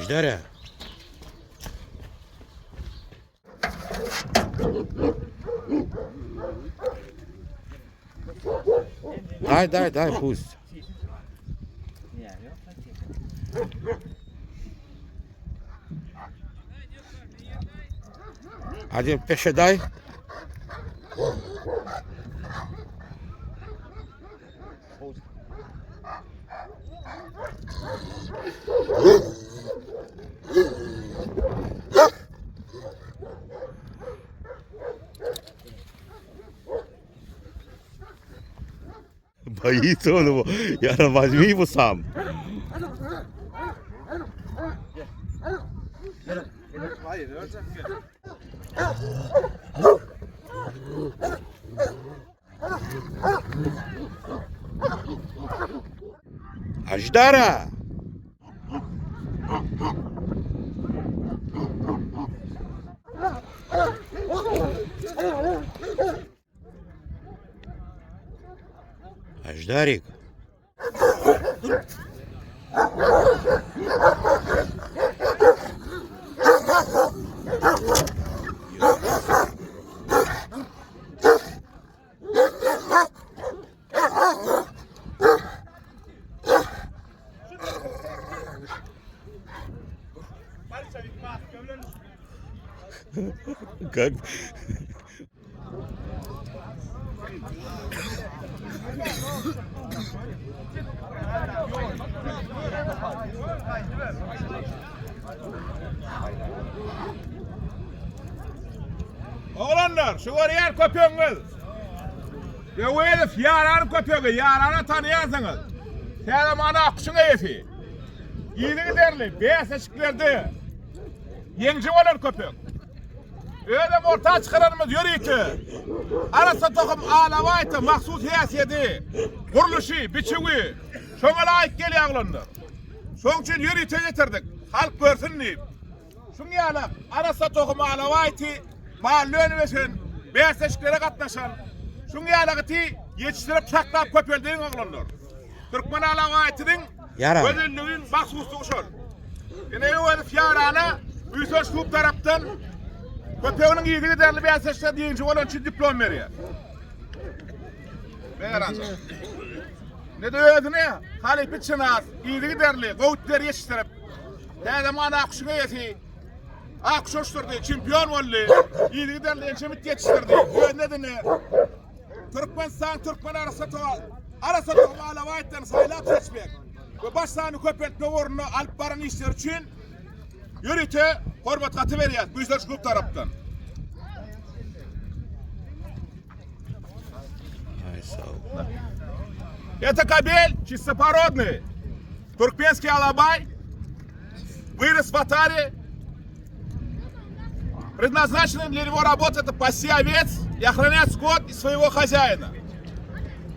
Ajdara. Дай, пусть. Один пеше дай. Боится он его. Я возьми его сам. Ajdara. Аждарик. Как? Oğlanlar, şu yer köpüğünüz. Öyle yaranın köpüğü, yaranı tanıyarsınız. Selamana akışına yeti. İyiliği derli, beyaz eşiklerde. Yenci olan köpük. Öyle ortaya çıkaranımız yürüyütü. Arasa tokum ağlamaydı, mahsus hiyasiyeti. Kuruluşu, biçiği. Şuna layık geliyor oğlanlar. Son için yürüyütü getirdik. Halk görsün deyip. Şunu yalan, arasa tokum ağlamaydı. Mahalle önümesin, beyaz eşiklere katlaşan. Şunu yalan eti yetiştirip çaklap köpüldüğün oğlanlar. Türkmen ağlamaydı'nın ödüllüğün mahsusluğu şol. Yine öyle fiyarana, Üysel Şup taraftan köpeğinin iyiliği derli beyaz eşikler deyince onun için diplom veriyor. Beğenanca. Ne de öyle ne? Halil Bitçinaz, iyiliği derli, kovutları yetiştirip. Ne zaman akışına yeti. Akış uçturdu, çimpiyon oldu. İyiliği derli, ençemit yetiştirdi. Ne de ne? Türkmen arası toğum alavayitten saylap seçmek. Ve başlarını köpekle uğruna alıp barını işler için yürütü hormat katı veriyor. Bu yüzden şu taraftan. Это кобель чистопородный, туркменский алабай, вырос в Атаре, предназначенный для его работы это пасти овец и охранять скот и своего хозяина.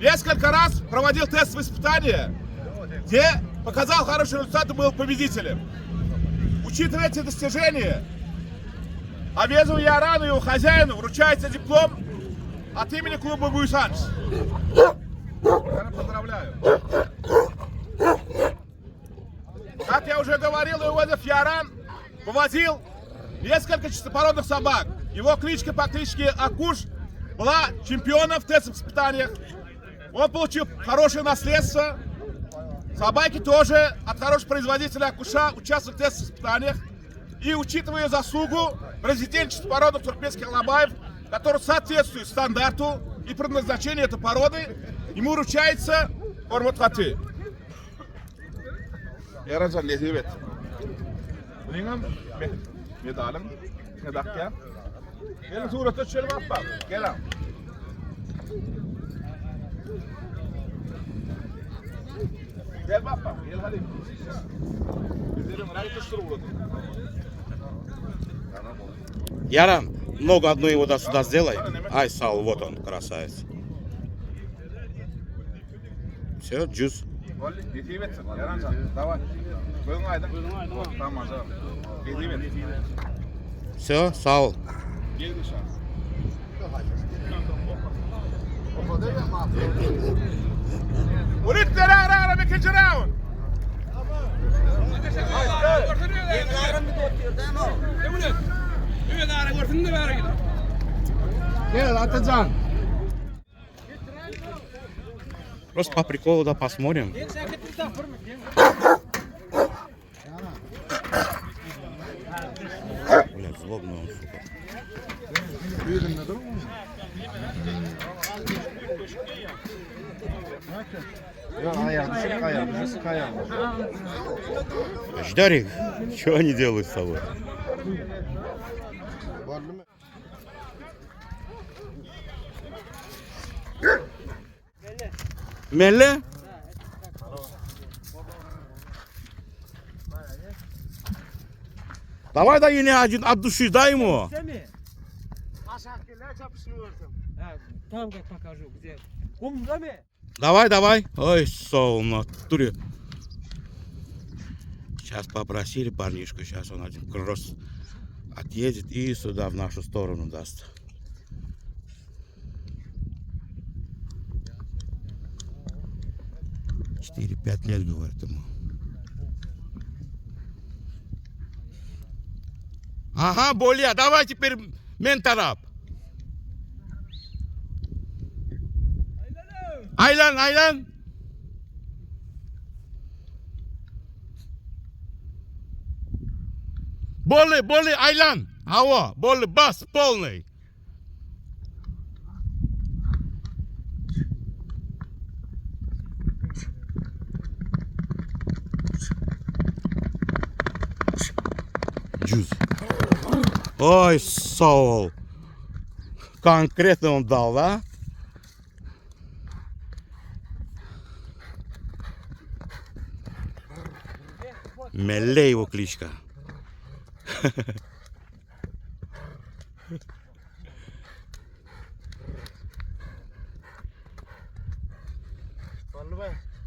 Несколько раз проводил тест испытания, где показал хороший результат и был победителем. Учитывая эти достижения, Авезу Ярану и его хозяину вручается диплом от имени клуба «Буйсанж». Я поздравляю. Как я уже говорил, Иосиф Яран вывозил несколько чистопородных собак. Его кличка по кличке Акуш была чемпионом в тест-испытаниях. Он получил хорошее наследство. Собаки тоже от хорошего производителя Акуша участвуют в тест-испытаниях. И учитывая заслугу, президент чистопородных туркменских алабаев, который соответствует стандарту и предназначению этой породы, ему вручается формат хаты. Яранжан, не зевет. Bunun medalın, ne dakika? Gelin surata çelim atma. Gelin. Gel bak, gel hadi. Üzerine rayı tutuştur. Яран, ногу одну его до сюда сделай. Ай, Сал, вот он, красавец. Все, джуз. Все, Сал. ولد ترى بك جراون Gel Atacan. Просто по приколу, да, посмотрим. Блядь, злобный он, сука. Ждарик, что они делают с тобой? Меле? Давай да yine от души, дай ему. Там как покажу, где. Умными? Давай, давай. Ой, сол, в натуре. Сейчас попросили парнишку, сейчас он один кросс отъедет и сюда, в нашу сторону даст. Четыре-пять лет, говорит ему. Ага, более, давай теперь менторап. Aylan, Aylan. Боли, Aylan. Ава, боли, бас полный. Джуз. Ой, Соул. Конкретно он дал, да? Меле его кличка.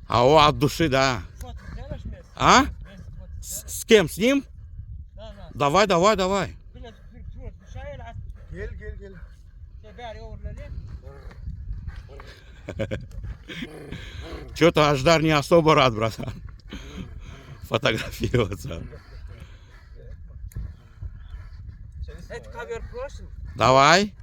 А о, от души, да. А? С кем? С ним? Давай, давай, давай. Что-то Аждар не особо рад, братан. Фотографироваться. Это ковер прошлый. Давай.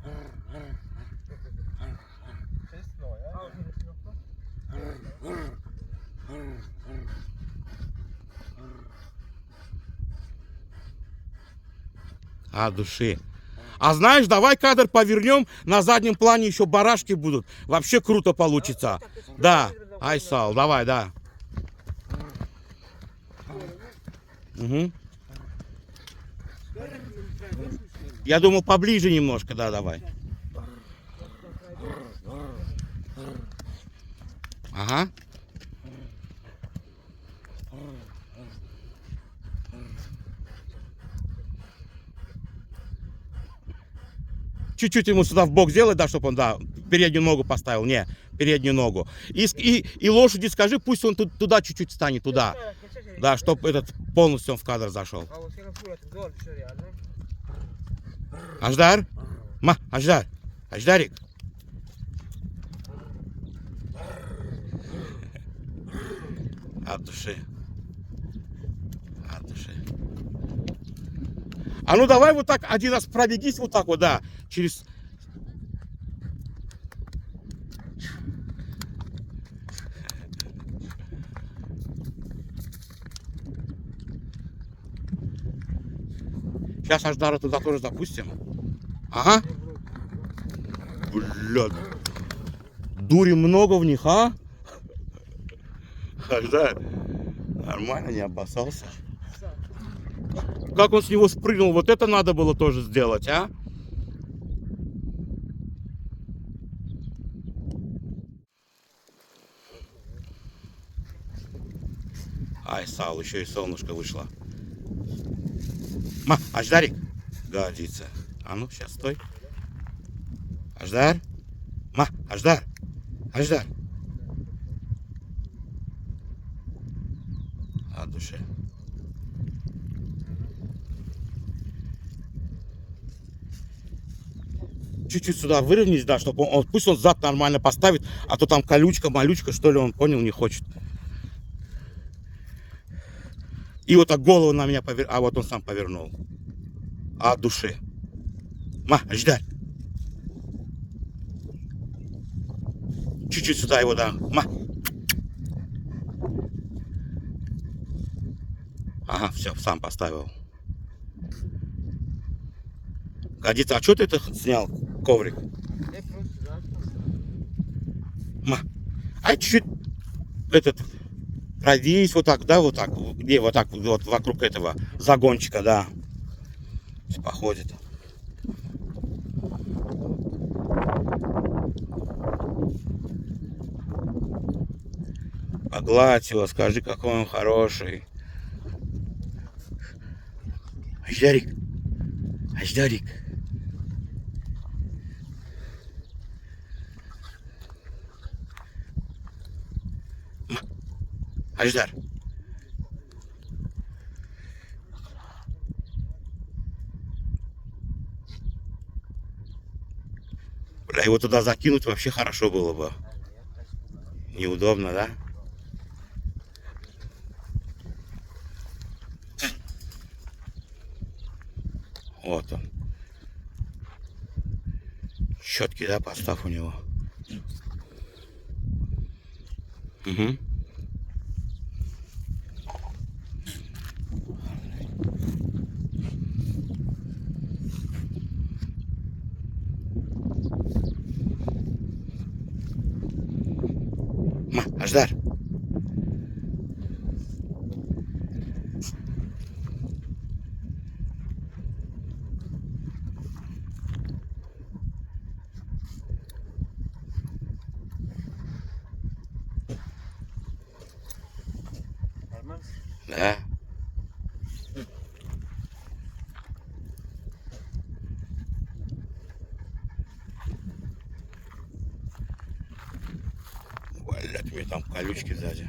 От души. А знаешь, давай кадр повернем, на заднем плане еще барашки будут. Вообще круто получится. Да, Айсал, давай, да. Угу. Я думал поближе немножко, да, давай. Ага. Чуть-чуть ему сюда в бок сделать, да, чтобы он, да, переднюю ногу поставил. Не, переднюю ногу. И лошади скажи, пусть он туда чуть-чуть станет, туда. Да, чтобы этот полностью он в кадр зашел. Аждар? Аждар. Аждарик. От души. От души. А ну давай вот так один раз пробегись вот так вот, да. Через... Сейчас Аждара туда тоже запустим. Ага. Блядь. Дури много в них, а? Аждар. Нормально, не обоссался. Как он с него спрыгнул, вот это надо было тоже сделать, а? Ай, Сал, еще и солнышко вышло. Аждарик. Годится. А ну, сейчас стой. Аждар. Аждар. Аждар. От души. Чуть-чуть сюда выровнять, да, чтобы он, пусть он зад нормально поставит, а то там колючка, малючка, что ли, он понял, не хочет. И вот так голову на меня повернул, а вот он сам повернул. От души. Ма, Аждар. Чуть-чуть сюда его, да. Ма. Ага, все, сам поставил. Годится, а что ты это снял, коврик? Я просто заткнулся. Ма. А чуть-чуть этот пройдись вот так, да, вот так, где вот так вот вокруг этого загончика, да. Походит. Погладь его, скажи, какой он хороший. Аждарик. Аждарик. Аждар. Бля, его туда закинуть вообще хорошо было бы. Неудобно, да? Вот он. Щетки, да, поставь у него. Угу. Ма, Аждар. Нормально? Да. Блядь, у меня там колючки сзади.